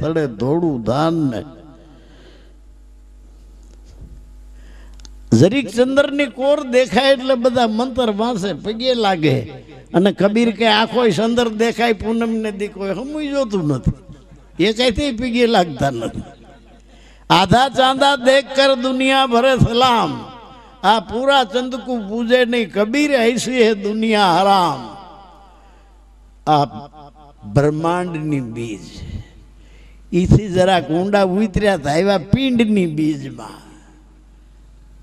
સડે ધોળું ધાન ને જરીક ચંદ્રની કોર દેખાય એટલે બધા મંતર વાંસે પગે લાગે અને કબીર કે આખો ચંદ્ર દેખાય પૂનમ ને દીકો હમું જોતું નથી એ કઈથી પગે લાગતા નથી आधा चांदा देख कर दुनिया भरे सलाम आ पूरा चंद को पूजे नहीं कबीर ऐसी है दुनिया हराम आ ब्रह्मांड नी बीज इसी जरा ऊंडा उतर्या था पिंड नी बीज में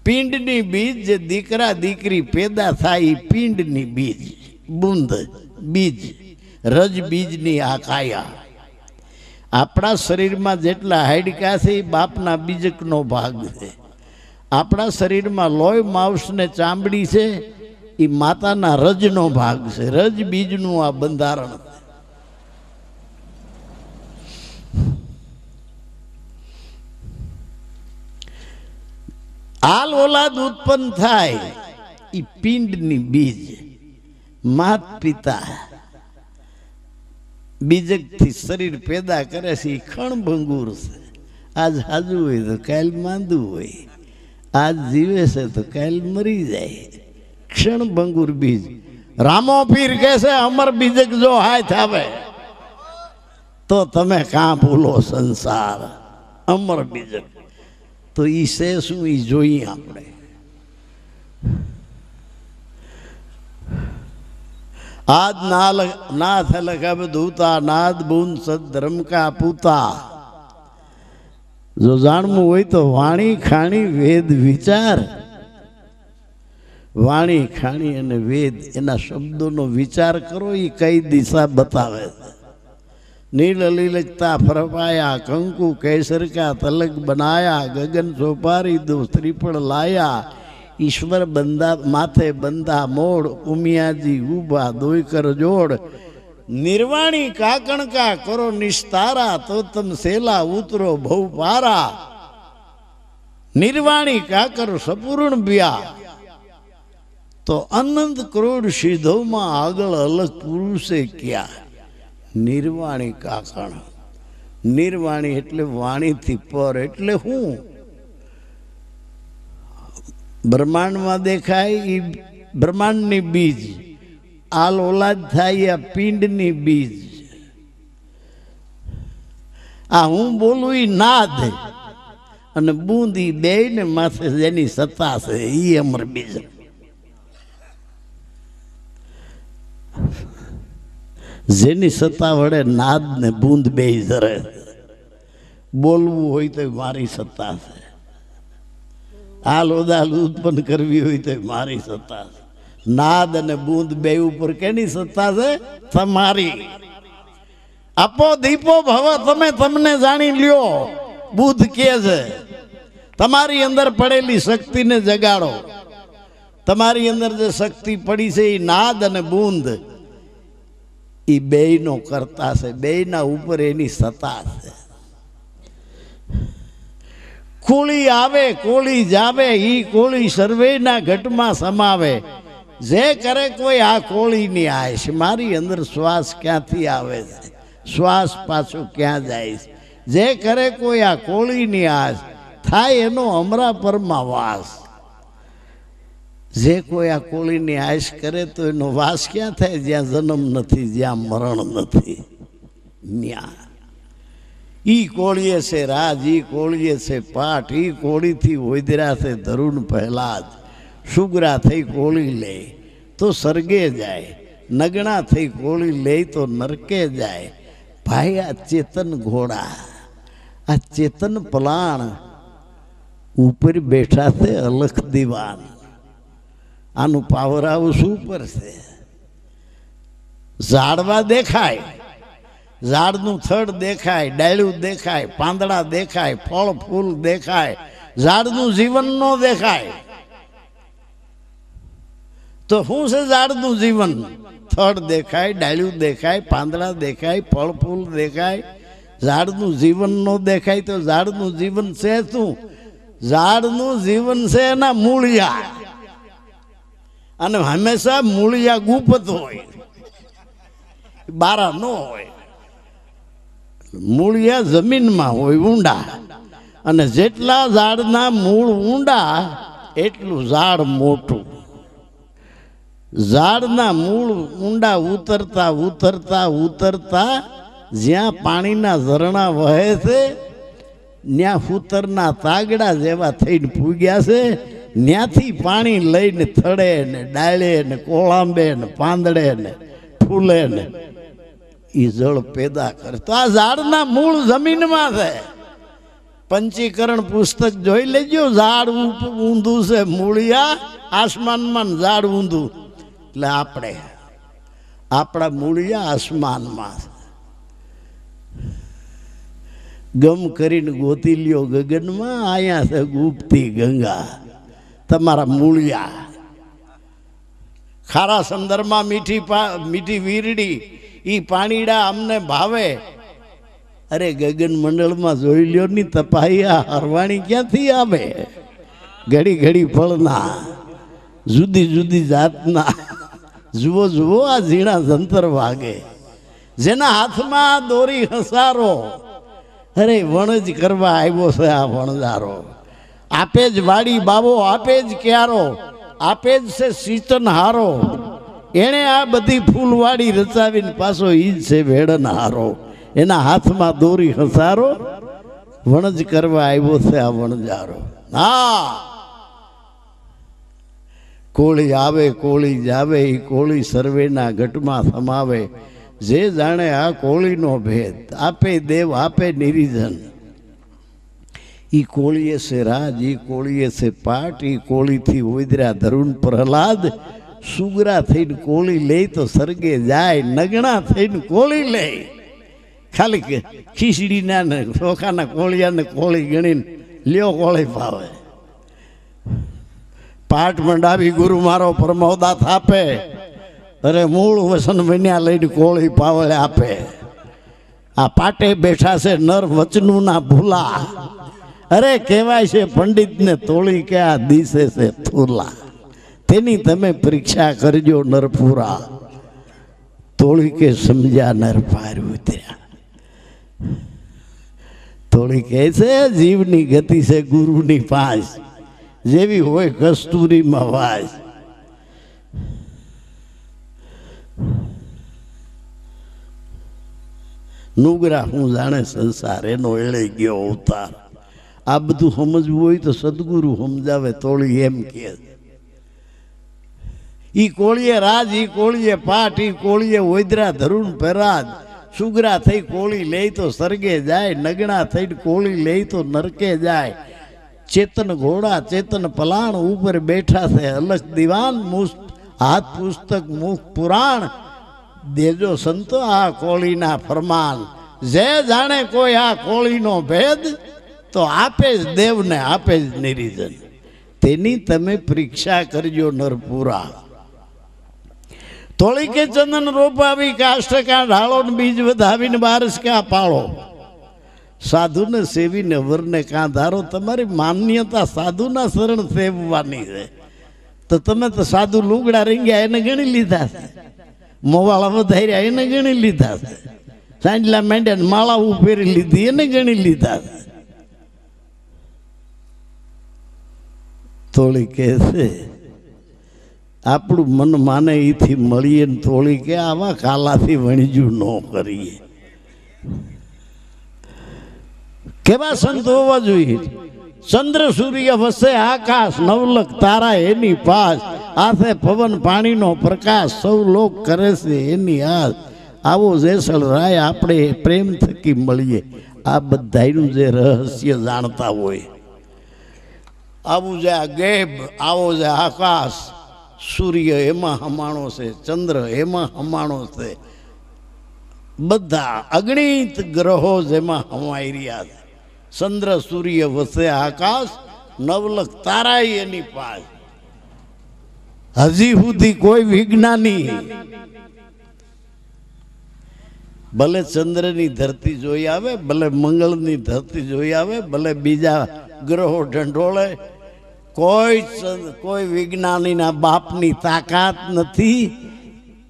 पिंड नी बीज जे दीकरा दीकरी पैदा थाई पिंड नी बीज बूंद बीज रज बीज नी आकाया अपना शरीर में जेटला हाडका से बापना बीजकनो भाग है अपना शरीर में लोही मांस ने चामड़ी से ई माताना रजनो भाग से रज बीजनु आ बंधारण आल औलाद उत्पन्न थाय ई पिंडनी बीज मात पिता बीजक थी शरीर पैदा करे से क्षण भंगुर से आज हाजू हो तो काल मांदू हो आज जीवे से तो काल मरी जाए क्षण भंगुर बीज रामो पीर कैसे अमर बीजक जो हाय थावे तो तमे कहाँ भूलो संसार अमर बीजक तो इसे शू जोई आपणे आज नाथ लखब दूता नाद बूंद सद धर्म का पूता जो जाणमू होय तो वाणी खाणी वेद विचार वाणी खाणी अने वेद एना शब्दों नो विचार करो ये कई दिशा बतावे नील लीलकता फरमाया कंकु केसर का तलक बनाया गगन सोपारी दो श्रीफल लाया ईश्वर बंदा माथे बंदा मोड़ उमिया जी उबा दोई कर जोड़ निर्वाणी काकण का करो निस्तारा तो तम सेला उतरो भव पारा निर्वाणी काकर सपूर्ण बिया तो अनंत करोड़ सीधो में आगल अलग पुरुषे क्या निर्वाणी काकण निर्वाणी एटले वाणी थी पर एटले हूँ ब्रह्मांड में देखाय ब्रह्मांड नी बीज आल औलाद थाय या पिंड नी बीज आ हूँ बोलू नाद अने बूंदी बे ने माथे जेनी सत्ता से ई अमर बीज जेनी सत्ता वडे नाद ने बूंद बे जरे बोलवू होय तो मारी सत्ता से आल ओदाल उत्पन्न करवी हुई तो मारी सत्ता नाद ने बूंद बे ऊपर केनी सत्ता से तमारी अपो दीपो भव तमे तमने जानी लियो बुद्ध के छे तमारी अंदर पड़ेली शक्ति ने जगाड़ो तमारी अंदर जो शक्ति पड़ी से नाद ने बूंद ई बेयनो करता से बेयना ऊपर एनी सत्ता से कोली आवे कोली जावे ई कोली सर्वे ना घट में समावे जे करे कोई आ कोली नहीं आए मारी अंदर श्वास क्या थी आवे श्वास पाछो क्या जाए जे करे कोई आ कोली नहीं आए थाय एनो अमरा परमावास जे कोई आ कोली नहीं आयश करे तो एनो वास क्या थाय ज्यां जन्म नथी ज्यां मरण नथी न्या ई कोळीए से राज ई कोळीए से पाठ ई कोड़ी थी वैदरा से धरुण पहलाद सुगरा थी कोड़ी ले तो सरगे जाए नगणा थी कोड़ी ले तो नरके जाए भाई आ चेतन घोड़ा आ चेतन पलाण ऊपर बैठा थे अलख दीवान आनु पावर हाउस ऊपर से झाड़वा देखाय झाड़नु थड़ देखाय डाळू देखाय પાંદડા देखाय फल फूल देखाय झाड़नु जीवन नो देखाय तो हूँ से झाड़नु जीवन थड़ देखाय डाळू देखाय પાંદડા देखाय फल फूल देखाय झाड़नु जीवन नो देखाय तो झाड़नु जीवन से तू झाड़नु जीवन से ना मूलिया अने हमेशा मूलिया गुप्त होय बारा नो होय મૂળિયા જમીનમાં હોય ઊંડા, અને જેટલા ઝાડના મૂળ ઊંડા એટલું ઝાડ મોટું. ઝાડના મૂળ ઊંડા ઉતરતા ઉતરતા ઉતરતા જ્યાં પાણીના ઝરણા વહે છે ત્યાં ફૂતરના તાગડા જેવા થઈને પૂગ્યા છે. ત્યાંથી પાણી લઈને થડે ને ડાળે ને કોળાંબે ને પાંદડે ને ફૂલે ને એ જળ પેદા કરે. તો આ ઝાડના મૂળ જમીનમાં છે. પંચીકરણ પુસ્તક જોઈ લેજો. ઝાડ ઊંધું છે મૂળિયા આસમાનમાં, ઝાડ ઊંધું. એટલે આપણા મૂળિયા આસમાનમાં. ગમ કરીને ગોતી લ્યો ગગનમાં, અહીંયા છે ગુપ્તી ગંગા તમારા મૂળિયા. ખારા સંદરમાં મીઠી વીરડી ઈ પાણીડા અમને ભાવે. અરે ગગન મંડળમાં જોઈ લ્યો ની તપાહિયા હરવાણી ક્યાંથી આવે? ઘડી ઘડી ફળના, જુદી જુદી જાતના. જુઓ જુઓ આ ઝીણા જંતર વાગે, જેના હાથમાં દોરી હસારો. અરે વણજ કરવા આવ્યો છે આ વણજારો. આપે જ વાડી બાવો, આપે જ ક્યારો, આપે જ છે સિંચન હારો. એણે આ બધી ફૂલવાડી રચાવીને પાછો ઈ જ છે વેડન હારો. એના હાથમાં દોરી હસારો, વણજ કરવા આવ્યો છે આ વણજારો. હા, કોળી આવે કોળી જાવે, એ કોળી સર્વેના ઘટમાં સમાવે. જે જાણે આ કોળીનો ભેદ, આપે દેવ આપે નિરીજન. ઈ કોળીએ છે રાજ, ઈ કોળીએ છે પાટ, ઈ કોળીથી ઓદરા ધરુણ પ્રહલાદ. સુગરા થઈને કોળી લે તો સરગે જાય, નગણા થઈને કોળી લે. ખાલી ખીચડીના ને ચોખાના કોળિયાને કોળી ગણીને લ્યો કોળી પાવે. પાટ મંડાવી ગુરુ મારો પરમોદા થાપે. અરે મૂળ વસન બન્યા લઈને કોળી પાવળે આપે. આ પાટે બેઠા છે નર વચનું ના ભૂલા. અરે કહેવાય છે પંડિતને તોળી કે આ દિશે છે થૂલા. તેની તમે પરીક્ષા કરજો નરપુરા. તોળી કે સમજ્યા નર પાર ઉતર્યા. તોળી કહે છે જીવની ગતિ છે ગુરુની પાસ, જેવી હોય કસ્તુરીમાં વાસ. નુગરા હું જાણે સંસાર, એનો એળે ગયો અવતાર. આ બધું સમજવું હોય તો સદગુરુ સમજાવે. તોળી એમ કે ઈ કોળીએ રાજ, ઈ કોળીએ પાટ, ઈ કોળીએ ઓદરા ધરુણ પેરાજ. સુગરા થઈ કોળી લે તો સરગે જાય, નગણા થઈને કોળી લે તો નરકે જાય. ચેતન ઘોડા ચેતન પલાણ ઉપર બેઠા છે અલખ દીવાન. હાથ પુસ્તક મુખ પુરાણ, દેજો સંતો આ કોળીના ફરમાન. જે જાણે કોઈ આ કોળીનો ભેદ, તો આપે જ દેવને આપે જ નિરીજન. તેની તમે પરીક્ષા કરજો નરપુરા. તોળી કે ચંદન રોપાવી, કાષ્ટ કા ઢાળો ને બીજ વધાવીને બારસ કા પાળો. સાધુને સેવીને વરને કાં ધારો. તમારી માન્યતા સાધુના શરણ સેવવાની છે. તો તમે તો સાધુ લુગડા રીંગ્યા એને ગણી લીધા છે, મોવાળા વધાર્યા એને ગણી લીધા છે, સાંજલા માંડ્યા માળા ઉપેરી લીધી એને ગણી લીધા છે. તોળી કહે છે આપણું મન માને એથી મળીએ ને તોળી કે આવા કાલાથી વણજું ન કરીએ. કેવા સંત હોવા જોઈએ? ચંદ્ર સૂર્ય વસે આકાશ, નવલખ તારા એની પાસ. આથે પવન પાણીનો પ્રકાશ, સૌ લોક કરે છે એની આસ. આવો જેસલ રાય આપણે પ્રેમ થકી મળીએ. આ બધાનું જે રહસ્ય જાણતા હોય, આવું જે આ ગેબ, આવો જે આકાશ, સૂર્ય એમાં હમાણો છે, ચંદ્ર એમાં હમાણો છે, બધા અગણિત ગ્રહો જેમાં હમાઈ રહ્યા છે. ચંદ્ર સૂર્ય વસે આકાશ, નવલખ તારાય એની પાસ. હજી સુધી કોઈ વિજ્ઞાની ભલે ચંદ્રની ધરતી જોઈ આવે, ભલે મંગળની ધરતી જોઈ આવે, ભલે બીજા ગ્રહો ઢંઢોળે, કોઈ વિજ્ઞાનીના બાપની તાકાત નથી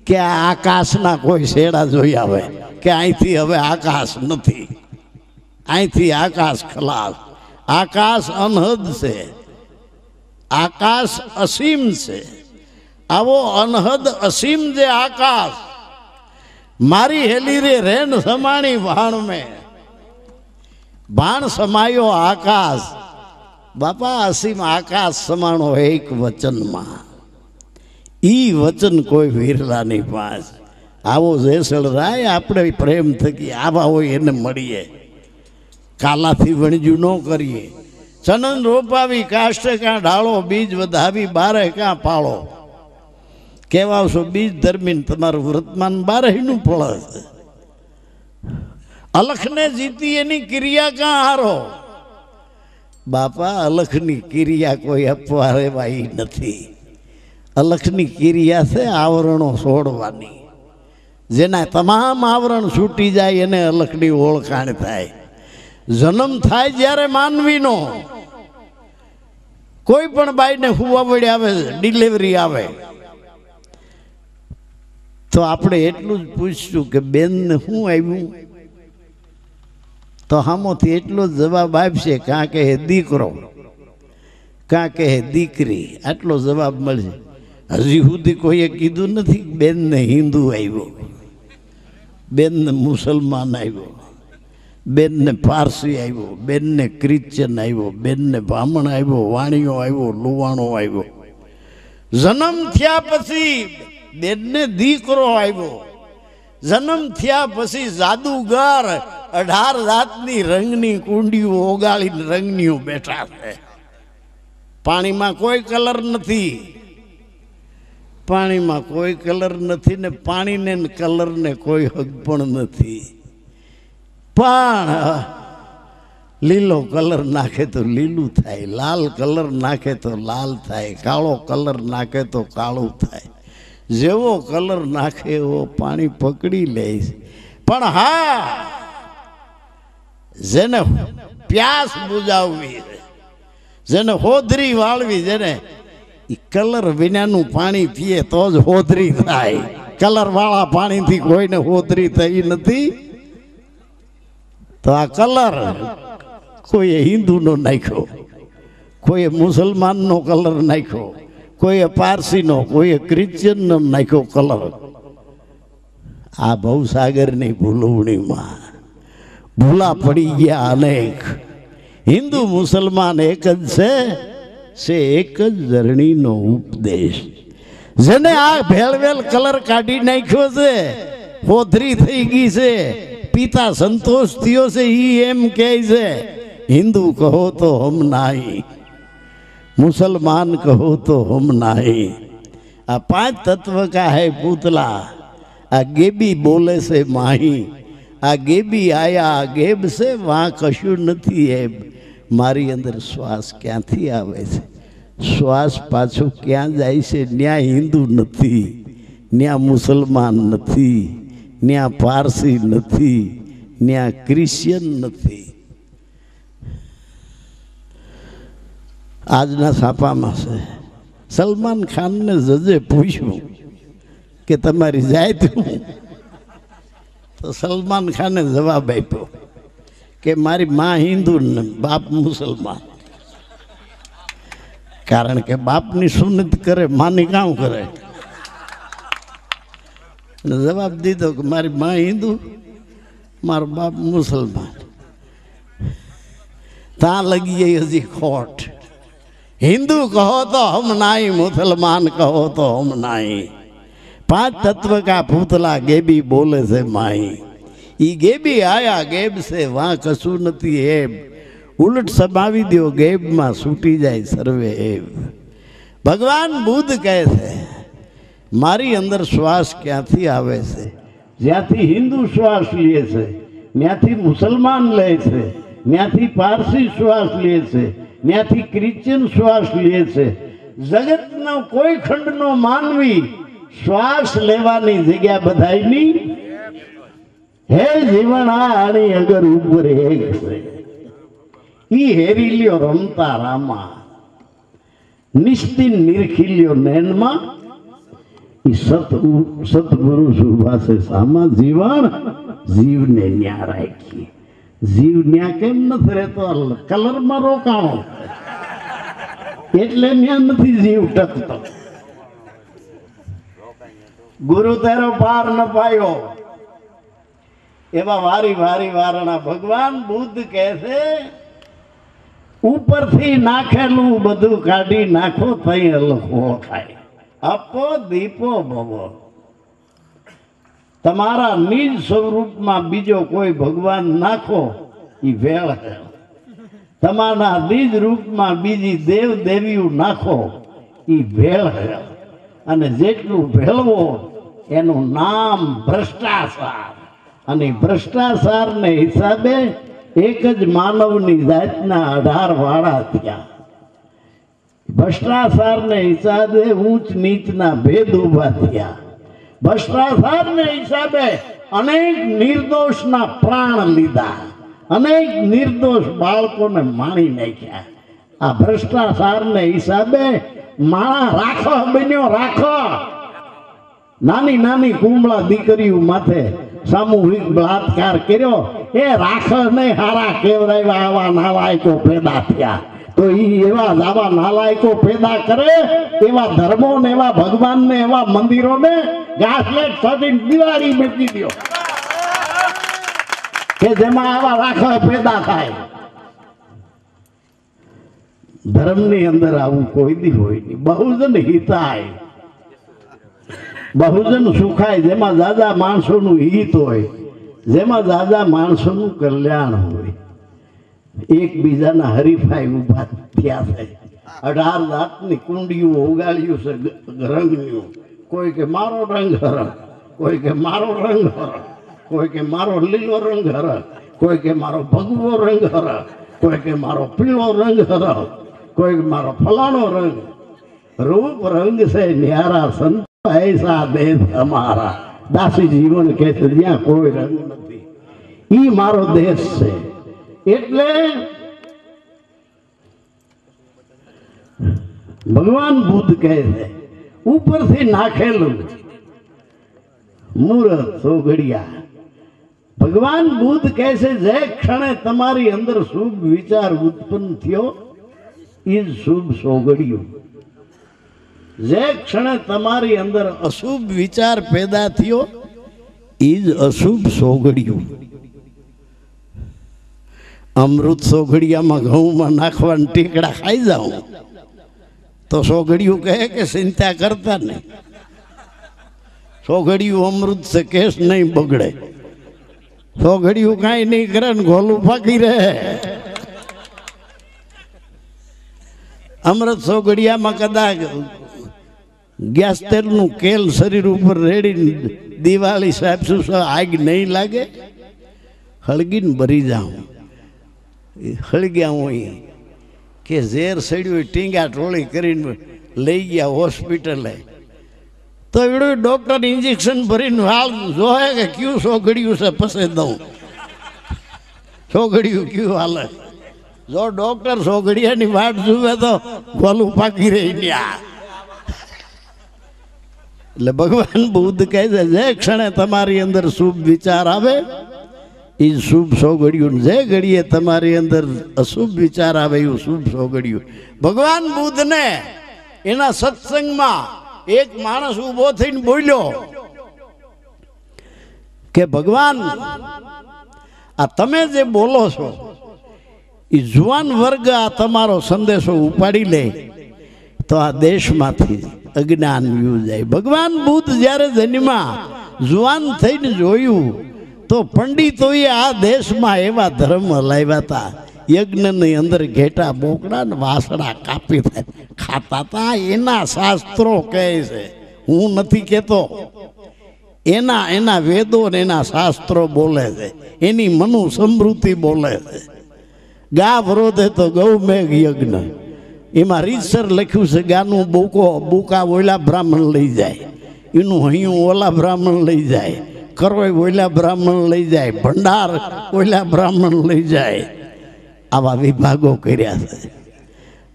કે આ આકાશના કોઈ શેડા જોઈ આવે કે અહીંથી હવે આકાશ નથી. અહીંથી આકાશ ખલાસ. આકાશ અનહદ છે, આકાશ અસીમ છે. આવો અનહદ અસીમ જે આકાશ મારી હેલી રે રેન સમાણી ભાણ મેં ભાણ સમાયો આકાશ. બાપા અસીમ આકાશ સમાણો એક વચનમાં. ઈ વચન કોઈ વીરલાની પાસ. આવો જેસલ રાય આપણે પ્રેમ થકી આવા હોય એને મળીએ. કાલાથી વણજુ ન કરીએ. ચનન રોપાવી કાષ્ટ કાં ઢાળો, બીજ વધાવી બારે કાં પાળો. કહેવાશો બીજ ધર્મીને તમારું વર્તમાન બારહીનું ફળ હશે. અલખને જીતી એની ક્રિયા કાં હારો. બાપા અલખની ક્રિયા કોઈ અપવા રેવાય નથી. અલખની ક્રિયા છે આવરણો છોડવાની. જેના તમામ આવરણ છૂટી જાય એને અલખની ઓળખાણ થાય. જન્મ થાય જ્યારે માનવીનો, કોઈ પણ બાઈને હુવાવડી આવે, ડિલિવરી આવે, તો આપણે એટલું જ પૂછશું કે બેનને શું આવ્યું, તો સામોથી એટલો જ જવાબ આપશે, કાં કે દીકરો, કાં કે દીકરી. આટલો જવાબ મળશે. હજી સુધી કોઈએ કીધું નથી બેનને હિન્દુ આવ્યો, બેનને મુસલમાન આવ્યો, બેનને પારસી આવ્યો, બેનને ક્રિશ્ચન આવ્યો, બેનને બ્રાહ્મણ આવ્યો, વાણિયો આવ્યો, લુવાણો આવ્યો. જન્મ થયા પછી બેનને દીકરો આવ્યો. જન્મ થયા પછી જાદુગર 18 જાતની રંગની કુંડીઓ ઓગાળીને રંગનીઓ બેઠા છે. પાણીમાં કોઈ કલર નથી, પાણીમાં કોઈ કલર નથી ને પાણીને કલરને કોઈ હક પણ નથી. પણ લીલો કલર નાખે તો લીલું થાય, લાલ કલર નાખે તો લાલ થાય, કાળો કલર નાખે તો કાળું થાય. જેવો કલર નાખે એવો પાણી પકડી લે. પણ હા, જેને પ્યાસ બુજાવવી, જેને હોદરી વાળવી, જેને કલર વિનાનું પાણી પીએ તો જ હોદરી થાય. કલર વાળા પાણીથી કોઈને હોદરી થઈ નથી. તો આ કલર કોઈએ હિન્દુનો નાખ્યો, કોઈએ મુસલમાનનો કલર નાખ્યો, કોઈએ પારસીનો, કોઈએ ક્રિશ્ચિયનનો નાખ્યો કલર. આ ભવસાગરની ભૂલવણીમાં ભૂલા પડી ગયા અનેક. હિન્દુ મુસલમાન એક જ છે એક જ ધરણીનો ઉપદેશ. જેને આ ભેળવેલ કલર કાઢી નાખ્યો છે, હોધરી થઈ ગઈ છે, પિતા સંતોષ થયો છે, ઈ એમ કહે છે હિન્દુ કહો તો હમ નાહી, मुसलमान कहो तो हम नहीं. आ 5 तत्व का है पुतला, आ गेबी बोले से माही. आ गेबी आया गेब से वहाँ कशु नहीं है. मारी अंदर श्वास क्या थी आवे से, श्वास पाछो क्या जाए से. न्या हिंदू नहीं, न्या मुसलमान नहीं, न्या पारसी नहीं, न्या क्रिश्चियन नहीं. આજના છાપામાં છે, સલમાન ખાનને જજે પૂછ્યું કે તમારી જાત શું, તો સલમાન ખાને જવાબ આપ્યો કે મારી માં હિન્દુ ને બાપ મુસલમાન. કારણ કે બાપની સુન્નત કરે, માની કામ કરે. જવાબ દીધો કે મારી માં હિન્દુ, મારો બાપ મુસલમાન. ત્યાં લગી ગઈ હજી ખોટ. हिंदू कहो तो हम नहीं, मुसलमान कहो तो हम नहीं. 5 तत्व का पुतला गेबी बोले से माई. ई गेबी आया गेब से वहाँ कशु नहीं है. उलट समावी दो गेब में सूटी जाए सर्वे एब. भगवान बुद्ध कहे थे मारी अंदर श्वास क्या थी आवे से. ज्याथी हिंदू श्वास लिए से, न्याथी मुसलमान ले से, न्याथी पारसी श्वास लिए से, न्याथी क्रिश्चियन श्वास લે છે. જગતનો કોઈ ખંડનો માનવી શ્વાસ લેવાની જગ્યા બધાયની હે જીવન આણી અગર ઉપર એક છે. ઈ હેરી લ્યો રમતા રામા, નિશ્ચિન નિરખી લ્યો નૈનમાં. ઈ સતગુરુ સુભાષે સામા જીવન જીવને ન્યા રાખી. જીવ ન્યા કેમ નથી રહેતો? કલરમાં રોકાણો એટલે ન્યા નથી જીવ ટકતો. ગુરુ તારો પાર ન પાયો એવા વારી વારી વારણા ભગવાન બુદ્ધ કહે છે ઉપરથી નાખેલું બધું કાઢી નાખો તઈ અલખો થાય. આપો દીપો ભવો. તમારા નિજ સ્વરૂપમાં બીજો કોઈ ભગવાન નાખો એ વેળ છે. તમારા નિજ રૂપમાં બીજી દેવ દેવીઓ નાખો એ ભેળ છે. અને જેટલું ભેળવો એનું નામ ભ્રષ્ટાચાર. અને ભ્રષ્ટાચારને હિસાબે એક જ માનવની જાતના 18 વાળા થયા. ભ્રષ્ટાચારને હિસાબે ઊંચ નીચના ભેદ ઉભા થયા. ભ્રષ્ટાચારને હિસાબે અનેક નિર્દોષના પ્રાણ લીધા. અનેક નિર્દોષ બાળકોને મારી નાખ્યા. આ ભ્રષ્ટાચારને હિસાબે માણા રાખો બન્યો રાખો. નાની નાની કુંબળા દીકરીઓ માથે સામૂહિક બળાત્કાર કર્યો. એ રાખ નહીં હારા કેવરાવ્યા આવા નાલાયકો પેદા થયા. તો એવા આવા નાલાયકો પેદા કરે એવા ધર્મો ને એવા ભગવાન ને એવા મંદિરો ને ઘાસલેટ સાથે દિવાળી મૂકી દો કે જેમાં આવા રાખ પેદા થાય. ધર્મની અંદર આવું કોઈ દી હોય નહીં. બહુજન હિતાય, બહુજન સુખાય. જેમાં દાદા માણસોનું હિત હોય, જેમાં દાદા માણસોનું કલ્યાણ હોય. એકબીજાના હરીફાઈ ઉભા થયા છે. 18 જાતની કુંડીઓ ઉગાડ્યું છે રંગનું. કોઈ કે મારો રંગ હર, કોઈ કે મારો રંગ હર, કોઈ કે મારો લીલો રંગ હર, કોઈ કે મારો ભગવો રંગ હર, કોઈ કે મારો પીળો રંગ હર, કોઈ કે મારો ફલાણો રંગ. રૂપ રંગ છે ન્યારા સંત ऐसा देश हमारा. दासी जीवन के ज्યાં કોઈ રંગ નથી ઈ મારો દેશ છે. એટલે ભગવાન બુદ્ધ કહે છે ઉપરથી નાખેલું મૂરત સોગડિયા. ભગવાન બુદ્ધ કહે છે જે ક્ષણે તમારી અંદર શુભ વિચાર ઉત્પન્ન થયો એ જ શુભ સોગડિયું. જે ક્ષણે તમારી અંદર અશુભ વિચાર પેદા થયો એ જ અશુભ સોગડિયું. અમૃત સોગડિયામાં ઘઉંમાં નાખવાના ટીકડા ખાઈ જાઉં તો સોગડિયું કહે કે ચિંતા કરતા નહીં, સોગડિયું અમૃત છે કેસ નહીં બગડે. સોગડિયું કાંઈ નહીં કરે ને ગોલું ફાકી રહે. અમૃત સોગડિયામાં કદાચ ગેસ તેલનું કેલ શરીર ઉપર રેડી દિવાળી સાહેબ શું આગ નહીં લાગે. હળગીને ભરી જાઉં. હળગ્યા હોય કે ઝેર સડ્યું ટીંગા ટોળી કરીને લઈ ગયા હોસ્પિટલે. તો એવડું ડૉક્ટર ઇન્જેક્શન ભરીને હાલ જોહે કે ક્યું સોગડિયું છે પછી દઉં. સોગડિયું ક્યું હાલે. જો ડૉક્ટર સોગડિયાની વાટ જુએ તો ગોલું પાકી રહી ન્યા. એટલે ભગવાન બુદ્ધ કહે છે જે ક્ષણે તમારી અંદર શુભ વિચાર આવે એ શુભ સોગડિયું. જે ઘડીએ તમારી અંદર અશુભ વિચાર આવે એવું શુભ સોગડિયું. ભગવાન બુદ્ધને એના સત્સંગમાં એક માણસ ઊભો થઈને બોલ્યો કે ભગવાન આ તમે જે બોલો છો એ જુવાન વર્ગ આ તમારો સંદેશો ઉપાડી લે તો આ દેશમાંથી અજ્ઞાન વ્યુ જાય. ભગવાન બુદ્ધ જ્યારે જન્મા જુવાન થઈને જોયું તો પંડિતોએ આ દેશમાં એવા ધર્મ હલાવ્યા હતા. યજ્ઞની અંદર ઘેટા બોકડા ને વાસણા કાપી ખાતા હતા. એના શાસ્ત્રો કહે છે, હું નથી કહેતો. એના વેદો ને એના શાસ્ત્રો બોલે છે. એની મનુ સમૃદ્ધિ બોલે છે. ગા વરોધે તો ગૌ મેઘ યજ્ઞ. એમાં રીતસર લખ્યું છે ગાનું બુકા ઓલા બ્રાહ્મણ લઈ જાય, એનું હૈયું ઓલા બ્રાહ્મણ લઈ જાય, કરોય ઓલા બ્રાહ્મણ લઈ જાય, ભંડાર ઓલા બ્રાહ્મણ લઈ જાય. આવા વિભાગો કર્યા છે.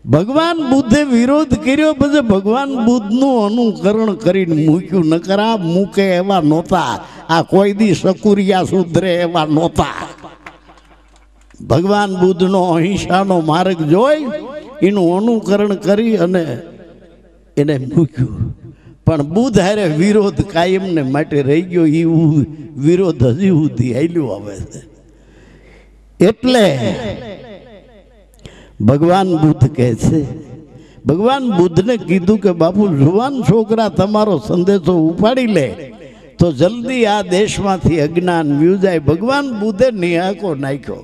ભગવાન બુદ્ધે વિરોધ કર્યો, પછી ભગવાન બુદ્ધનું અનુકરણ કરીને મૂક્યું. નકર આ મૂકે એવા નહોતા. આ કોઈ દી સકુરિયા સુધરે એવા નહોતા. ભગવાન બુદ્ધનો અહિંસાનો માર્ગ જોઈ એનું અનુકરણ કરી અને એને મૂક્યું. પણ બુદ્ધ હારે વિરોધ કાયમને માટે રહી ગયો. એ વિરોધ હજી સુધી હાલ્યો આવે છે. એટલે ભગવાન બુદ્ધ કહે છે, ભગવાન બુદ્ધને કીધું કે બાપુ જુવાન છોકરા તમારો સંદેશો ઉપાડી લે તો જલ્દી આ દેશમાંથી અજ્ઞાન વ્યુ જાય. ભગવાન બુદ્ધે નિહાકો નાખ્યો,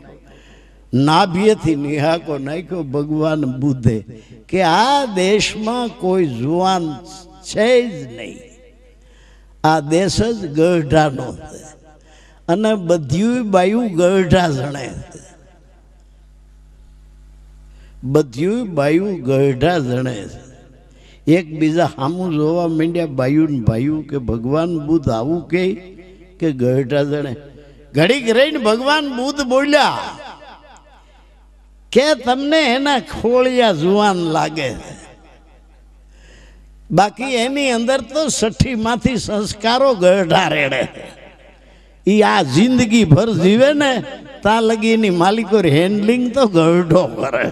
નાભિયેથી નિહાકો નાખ્યો ભગવાન બુદ્ધે કે આ દેશમાં કોઈ જુવાન છે જ નહીં. આ દેશ જ ગઢાનો છે અને બધ્યું બાયું ગઢા જણે છે. બધ્યું બાયું ગઢા જણે છે. એકબીજા સામું જોવા માંડ્યા બાયું ને ભાયું કે ભગવાન બુદ્ધ આવું કે ગઢા જણે. ઘડીક રહીને ભગવાન બુદ્ધ બોલ્યા કે તમને એના ખોળિયા જુવાન લાગે છે, બાકી એની અંદર તો 60માંથી સંસ્કારો ગઢા રેડે. એ આ જિંદગી ભર જીવે ને ત્યાં લગી એની માલિકો હેન્ડલિંગ તો ગઢો કરે.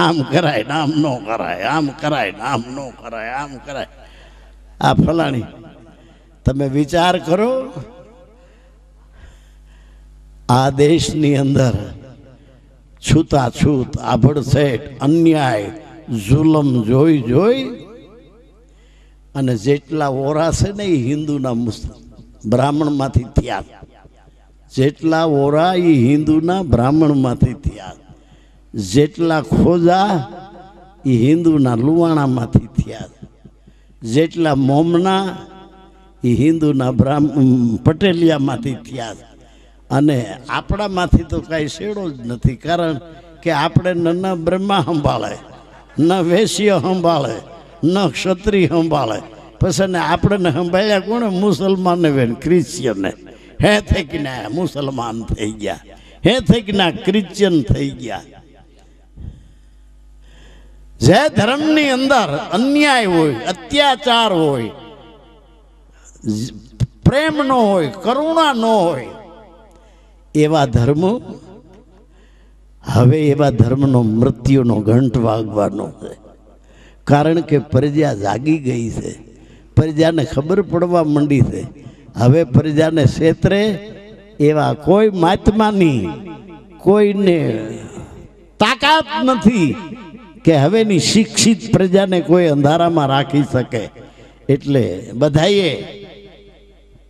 આમ કરાય ને આમ નો કરાય, આમ કરાય ને આમ નો કરાય, આમ કરાય. આ ફલાણી તમે વિચાર કરો, આ દેશની અંદર છૂતાછૂત આભડસેટ અન્યાય જુલમ જોઈ જોઈ અને જેટલા ઓરા છે ને એ હિન્દુના બ્રાહ્મણમાંથી થયા. જેટલા ઓરા એ હિન્દુના બ્રાહ્મણમાંથી થયા. જેટલા ખોજા એ હિન્દુના લુવાણામાંથી થયા. જેટલા મોમના એ હિન્દુના પટેલિયામાંથી થયા. અને આપણામાંથી તો કાંઈ શેડો જ નથી. કારણ કે આપણે ન બ્રહ્મા સંભાળે, ન વૈશ્ય સંભાળે, ન ક્ષત્રિય સંભાળે. પછી ને આપણે સંભાળ્યા કોણે? મુસલમાનને વેન ક્રિશ્ચિયને. હે થઈને મુસલમાન થઈ ગયા, હે થઈને ક્રિશ્ચિયન થઈ ગયા. જે ધર્મની અંદર અન્યાય હોય, અત્યાચાર હોય, પ્રેમ ન હોય, કરુણા ન હોય, એવા ધર્મો હવે એવા ધર્મનો મૃત્યુનો ઘંટ વાગવાનો છે. કારણ કે પ્રજા જાગી ગઈ છે, પ્રજાને ખબર પડવા માંડી છે. હવે પ્રજાને ક્ષેત્રે એવા કોઈ મહાત્માની કોઈને તાકાત નથી કે હવેની શિક્ષિત પ્રજાને કોઈ અંધારામાં રાખી શકે. એટલે બધાએ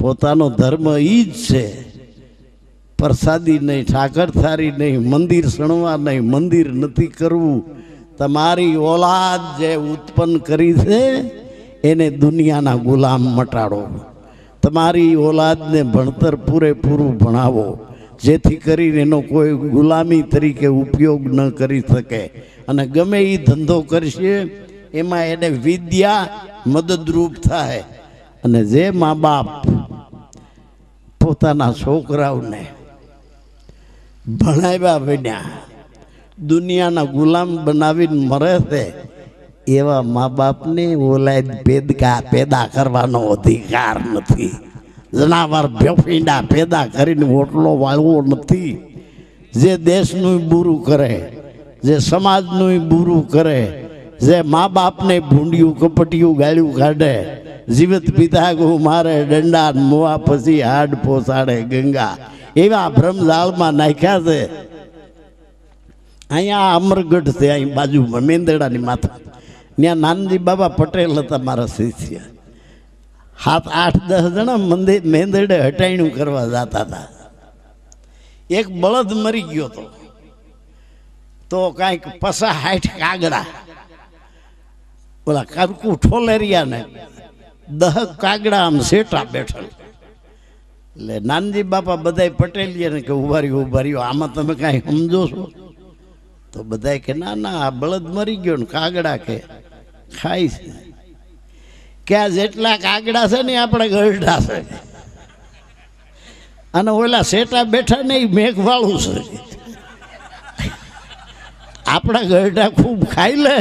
પોતાનો ધર્મ ઈ જ છે. પ્રસાદી નહીં, ઠાકર થારી નહીં, મંદિર સણવા નહીં, મંદિર નથી કરવું. તમારી ઓલાદ જે ઉત્પન્ન કરી છે એને દુનિયાના ગુલામ મટાડો. તમારી ઓલાદને ભણતર પૂરેપૂરું ભણાવો, જેથી કરીને એનો કોઈ ગુલામી તરીકે ઉપયોગ ન કરી શકે. અને ગમે એ ધંધો કરશે એમાં એને વિદ્યા મદદરૂપ થાય. અને જે મા બાપ પોતાના છોકરાઓને ભણાવ્યા વિના દુનિયાના ગુલામ બનાવીને મરે છે, એવા મા બાપને ઓલાદ પેદા કરવાનો અધિકાર નથી. જનાવર ભેફીંડા પેદા કરીને ઓટલો વાળવો નથી. જે દેશનું બુરું કરે, જે સમાજનું બુરું કરે, જે મા બાપને ભૂંડિયું કપટિયું ગાળ્યું કાઢે, જીવત પિતા ગો મારે દંડા મોવા પછી હાડ પોસાડે ગંગા, એવા ભ્રમજાળમાં નાખ્યા છે. અહીંયા અમરગઢ છે, અહીં બાજુમાં મેંદડાની માથા, ત્યાં નાનજી બાબા પટેલ હતા મારા શિષ્ય. 7-8-10 જણા મેંદડે હટાયણું કરવા જતા હતા. એક બળદ મરી ગયો હતો તો કાંઈક 50-60 કાગડા, ઓલા કારકુ ઠોલેરિયાને 10 કાગડા આમ શેટા બેઠા. એટલે નાનજી બાપા બધાય પટેલિયાને કે ઉભા રહ્યો, આમાં તમે કાંઈ સમજો છો? તો બધાય કે ના ના, આ બળદ મરી ગયો ને કાગડા કે ખાય છે. કે આ જેટલા કાગડા છે ને આપણે ગરડા છે, અને ઓલા શેટા બેઠા ને એ મેઘવાળું છે. આપણા ગરડા ખૂબ ખાઈ લે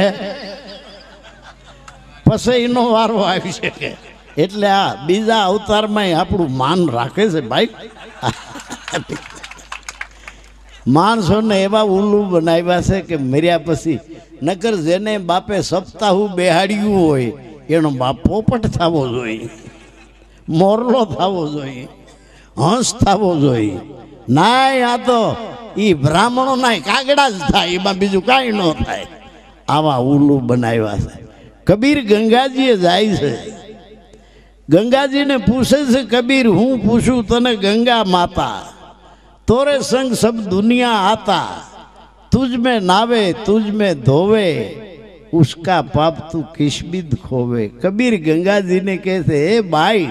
પછી એનો વારો આવી શકે. એટલે આ બીજા અવતારમાં આપણું માન રાખે છે ભાઈ. માણસોને એવા ઉલ્લુ બનાવ્યા છે કે મર્યા પછી નકર જેને બાપે સપ્તાહું બેહાડ્યું હોય એનો બાપ પોપટ થવો જોઈએ, મોરલો થવો જોઈએ, હંસ થવો જોઈએ. નાય આ તો એ બ્રાહ્મણો નાય કાગડા જ થાય, એમાં બીજું કાંઈ ન થાય. આવા ઉલ્લુ બનાવ્યા છે. કબીર ગંગાજીએ જાય છે, ગંગાજીને પૂછે છે કબીર હું પૂછું તને ગંગા માતા, तोरे संग सब दुनिया आता, तुझ में नावे तुझ में धोवे, उसका पाप तू किस्मित खोवे. कबीर गंगा जी ने कहते हे भाई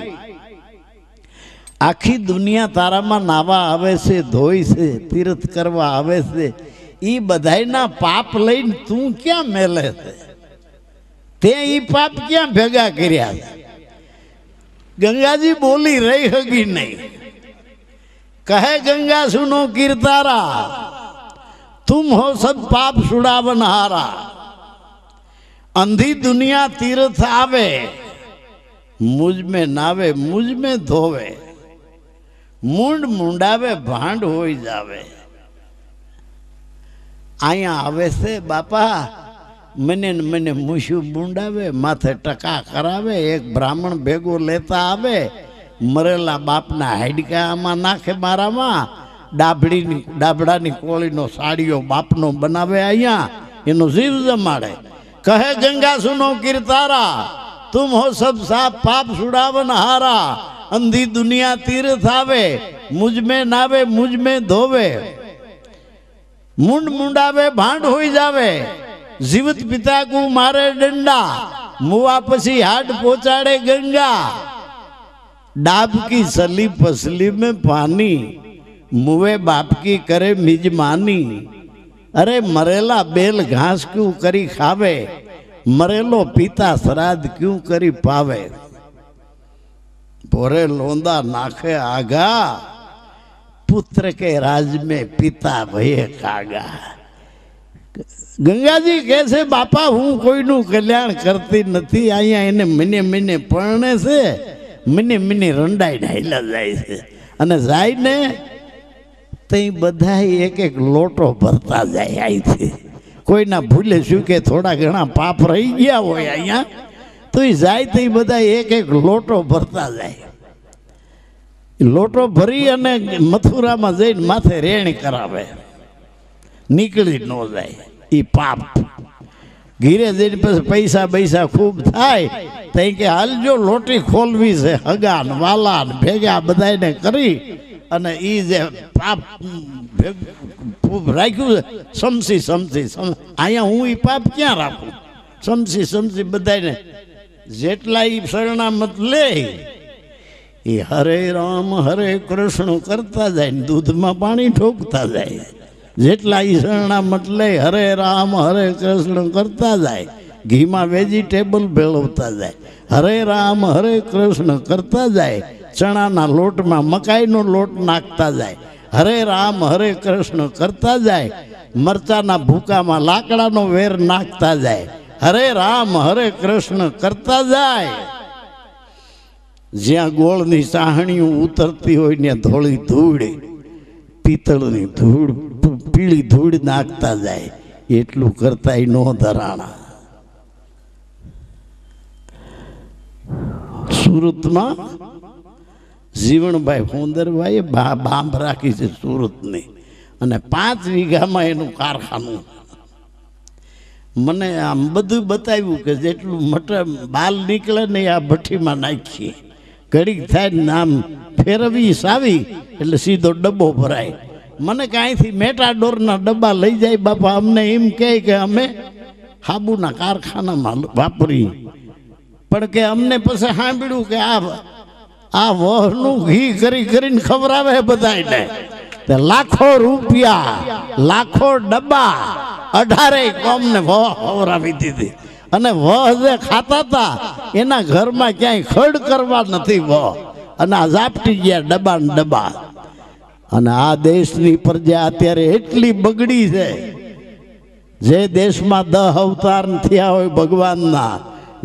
आखी दुनिया तारा में नावा आवे से, धोई से, तीर्थ करवा आवे से, ई बधाईना पाप लईने तू क्या मेले छे? ते ई पाप क्या भेगा कर्या? गंगाजी बोली रही हगी नहीं. कहे गंगा सुनो कीर्तारा, तुम हो सब पाप छुड़ावनहारा. अंधी दुनिया तीर्थ आवे, मुझ में नावे मुझ में धोवे, मुंड मुंडावे भांड होई जावे. आया आवे से बापा मने मने मुशु मुंडावे, माथे टका करावे, एक ब्राह्मण भेगो लेता आवे, मरेला बापना हाडका आमां नाखे मारामां, डाबड़ानी कोळीनो साड़ियो बापनो बनावे, अहींया एनो जीव जमाड़े. कहे गंगा सुनो कीर्तारा, तुम हो सब साप पाप छुड़ावनहारा. अंधी दुनिया तीर्थ आवे, मुझ में नावे मुझ में धोवे, मुंड मुंडावे भांड होई जावे. जीवित पिता को मारे डंडा, मुआ पछी हाड पहुंचाड़े गंगा. डाब की सली पसली में पानी, मुवे बाप की करे मिजमानी. अरे मरेला बेल घास क्यों करी खावे, मरेलो पिता श्राद्ध क्यों करी पावे. भोरे लोंदा नाखे आगा, पुत्र के राज में पिता भये कागा. गंगाजी कैसे बापा हूँ कोईनु कल्याण करती नथी, अहींया एने महीने महीने परणे से, महीने महीने रंडाई ढाईला जाय छे. अने जायने तई बधाई एक एक लोटो भरता जाय. आईथी कोईना भूले चूके थोड़ा घणा पाप रही गया होय अहींया, तो ई जाय तई बधा एक एक लोटो भरता जाय. लोटो भरी अने मथुरा में जईने माथे रेण करावे, निकली न जाय ई पाप. घीरे जईने पछी पैसा बैसा खूब थाय तई के हालजो लोटी खोलवी छे, हगा ने वाला ने भेगा बधाईने करी अने ई जे पाप राख्યું સમસી સમસી અહીંયા હું એ પાપ ક્યાં રાખું? સમસી સમસી બધાને જેટલા એ શરણામત લે એ હરે રામ હરે કૃષ્ણ કરતા જાય ને દૂધમાં પાણી ઠોકતા જાય. જેટલા એ શરણામત લે હરે રામ હરે કૃષ્ણ કરતા જાય, ઘીમાં વેજીટેબલ ભેળવતા જાય, હરે રામ હરે કૃષ્ણ કરતા જાય, ચણાના લોટમાં મકાઈનો લોટ નાખતા જાય, हरे राम हरे कृष्ण करता जाए, मरचाना भूका में लाकड़ा नो वेर नाखता जाए, हरे राम हरे कृष्ण करता जाए. ज्या गोळनी साहणियों उतरती होय ने धोळी धूळ पीतळनी धूळ पीળી धूळ नाखता जाए, एटलू करताय नो धराणा. सूरत में जीवनभाई होंदरभाई बांब राखी है सूरत ने, अने 5 वीघा में एनु कारखानु. मने आम बधु बताव्यु के जेटलू मटर बाल निकले ने आ भट्टी में नाखीए, घड़ीक थाय नाम फेरवी सावी एटले सीधो डब्बो भराय. मने काई थी मेटाडोरना डब्बा लई जाय बापा, अमने एम कहे के अमे हाबूना कारखाना में वापरी, पण के अमने पछी सांभळ्युं के आ वहनु घी करी करीने खवरावे बधाईने, ते लाखों रुपया लाखों डब्बा 18 कोम ने वह खवरावी दीधी. अने वह जे खाता था एना घर में क्यांय खड़ करवा नथी वह, अने आ झापटी गया डब्बा ने डब्बा. अने आ देशनी प्रजा अत्यारे एटली बगड़ी छे, जे देश में 10 अवतार थया होय भगवानना,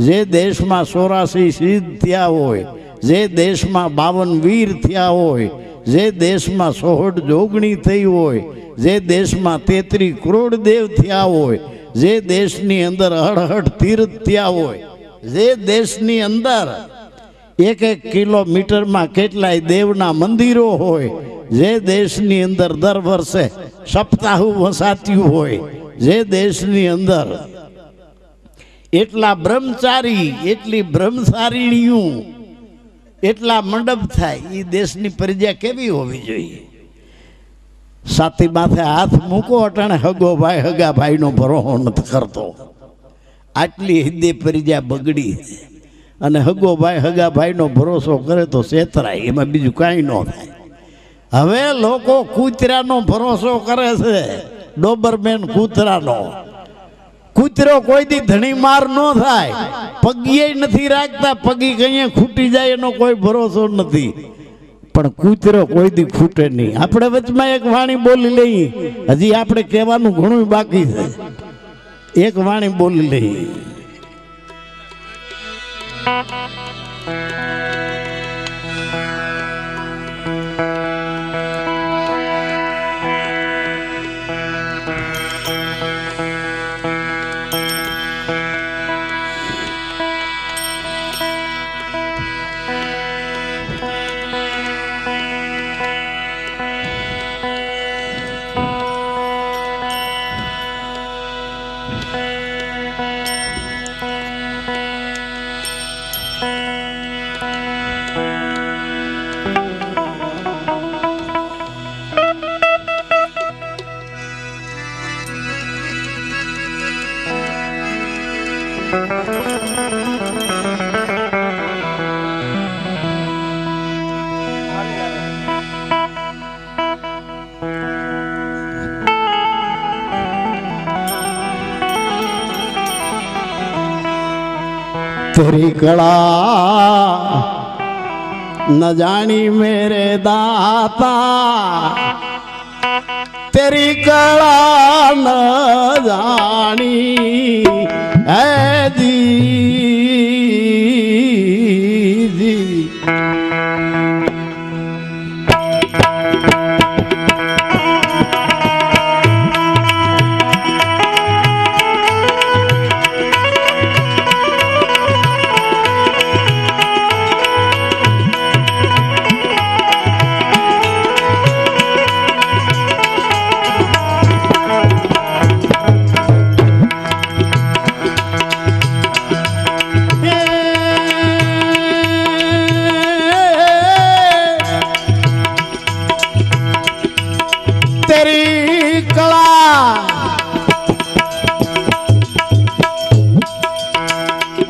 जे देश में 84 सिद्ध थया होय, जे देश में 52 वीर थया होय, जे देश में 16 जोगणी थई होय, जे देश में 33 करोड़ देव थया होय, जे देशनी अंदर 68 तीर्थ थया होय, जे देशनी अंदर 1-1 किलोमीटर में केटलाय देवना मंदिरो होय, जे देशनी अंदर दर वर्षे सप्ताह वसात्યું होय, जे देशनी अंदर एटला ब्रह्मचारी एटली ब्रह्मचारिणीओ एटला मंडप थाय, ई देशनी प्रजा केवी होवी जोईए। साथी माथे हाथ मूको अटाणे हगो भाई हगा भाई नो भरोहो नथी करतो, आटली हिंदी प्रजा बगड़ी अने हगो भाई हगा भाई नो भरोसो करे तो सेतराय, एमां बीजुं कांई न थाय। हवे लोको कूतरानो भरोसो करे छे, डोबरमेन कूतरानो। कूतरो कोई दी धणी मार न थाय, पगीए नहीं राखता, पगी कहीं खूटी जाए एनो कोई भरोसो नहीं, पण कूतरो कोई दी खूटे नहीं। आपणे वचमां एक वाणी बोली लई, हजी आपणे कहेवानुं घणुं बाकी छे, एक वाणी बोली लई। तेरी कला न जानी मेरे दाता, तेरी कला न जानी है जी जी।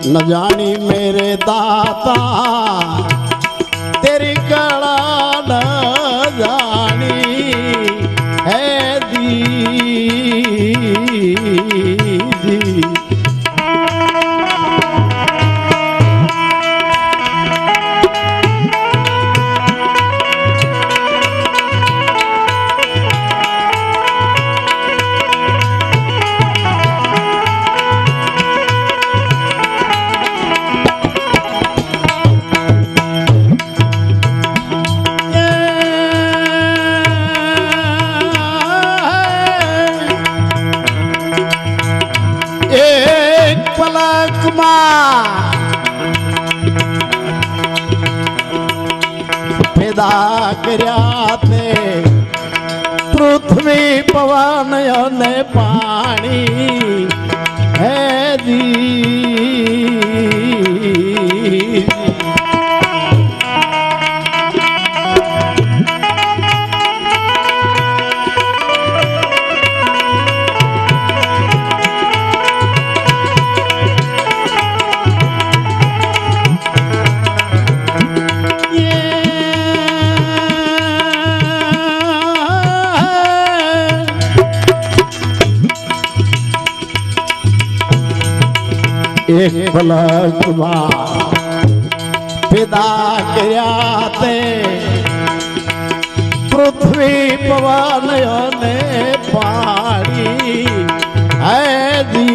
न जानी मेरे दाता, तेरी कला न जानी है दी दी। पैदा कर्या ते पृथ्वी पवन ने पानी है जी। एक पलक पैदा कर्या ते पृथ्वी पवन ने पानी है दी।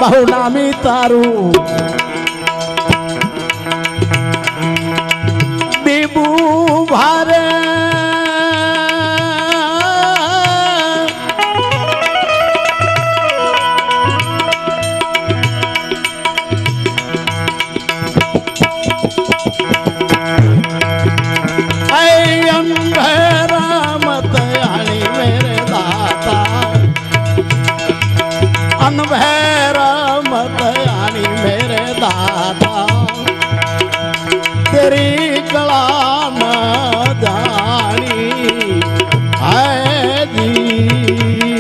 बहु नामी तारू बीबू भारे तेरी कला न जानी है जी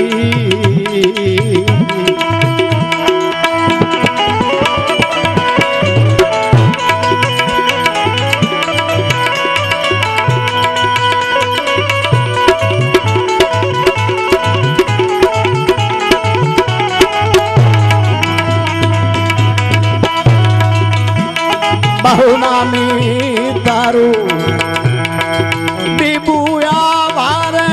बहु नामी तारू बीबुया भारे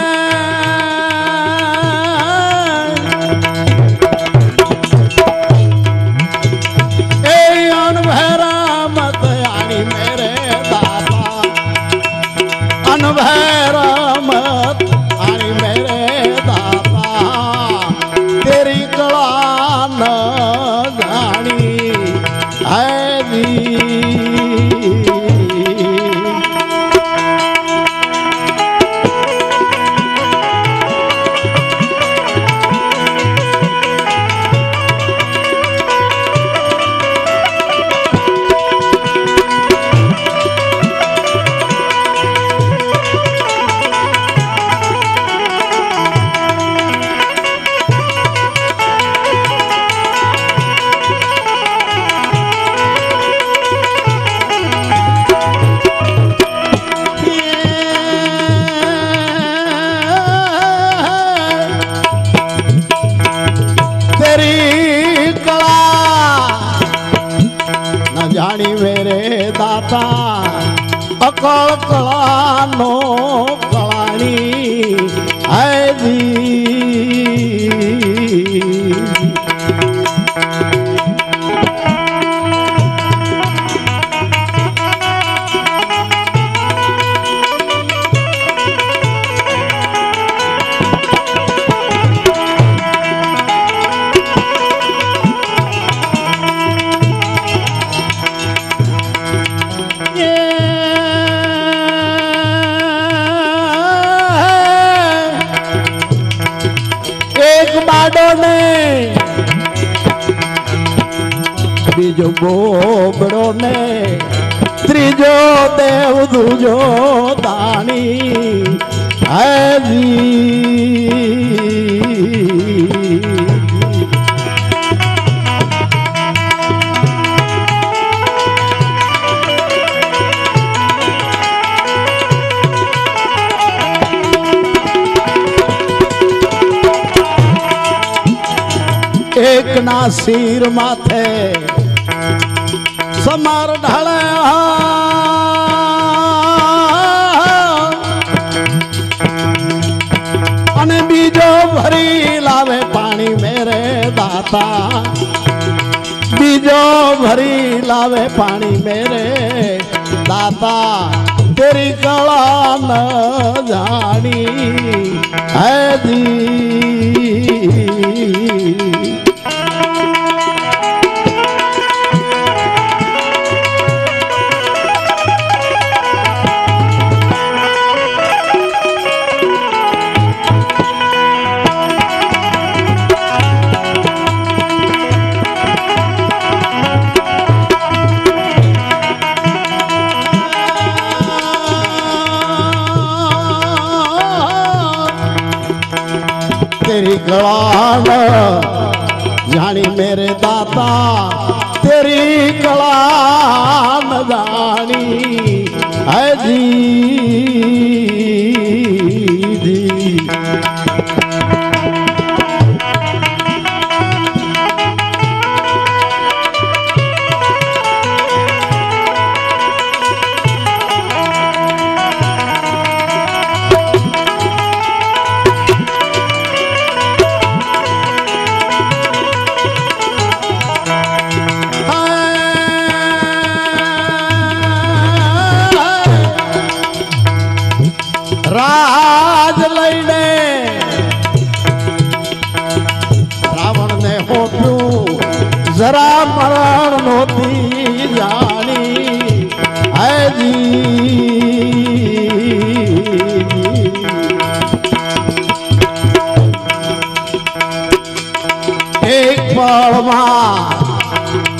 ए अनभैरा मत आनी मेरे दादा अनभैरा मत आनी मेरे दादा तेरी कला न जानी है जानी मेरे दाता अकल कला नो कलानी है जी बीजो बोबड़ो ने त्रीजो देव दूजो दानी है जी एक ना सिर माथे समर ढले अने बीजो भरी लावे पानी मेरे दाता बीजो भरी लावे पानी मेरे दाता तेरी कला न जानी है जी तेरी कला जानी मेरे दाता तेरी कला न जानी है जी રાજ લઈને રાવણ ને હોપ્યું જરા મરણ નહોતી જાણી એક પળમાં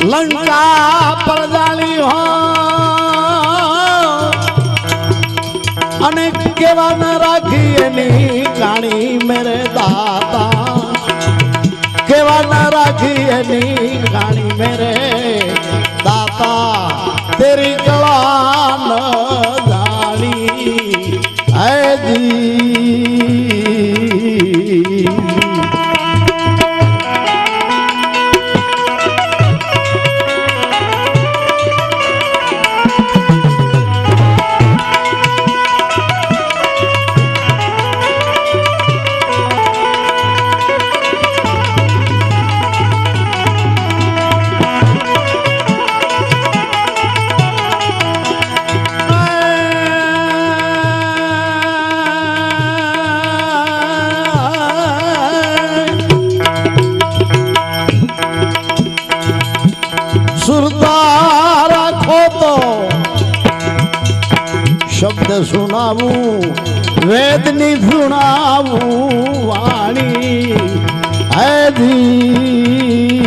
લંકા પર જાણી હો અને કેવા ન રાખી એની કાણી મેરે દાતા કેવા ન રાખી એની કાણી મેરે દાતા તેરી કળા ન જાણી સુરતા રાખો તો શબ્દ સુનાવું વેદની સુનાવું વાણી હે જી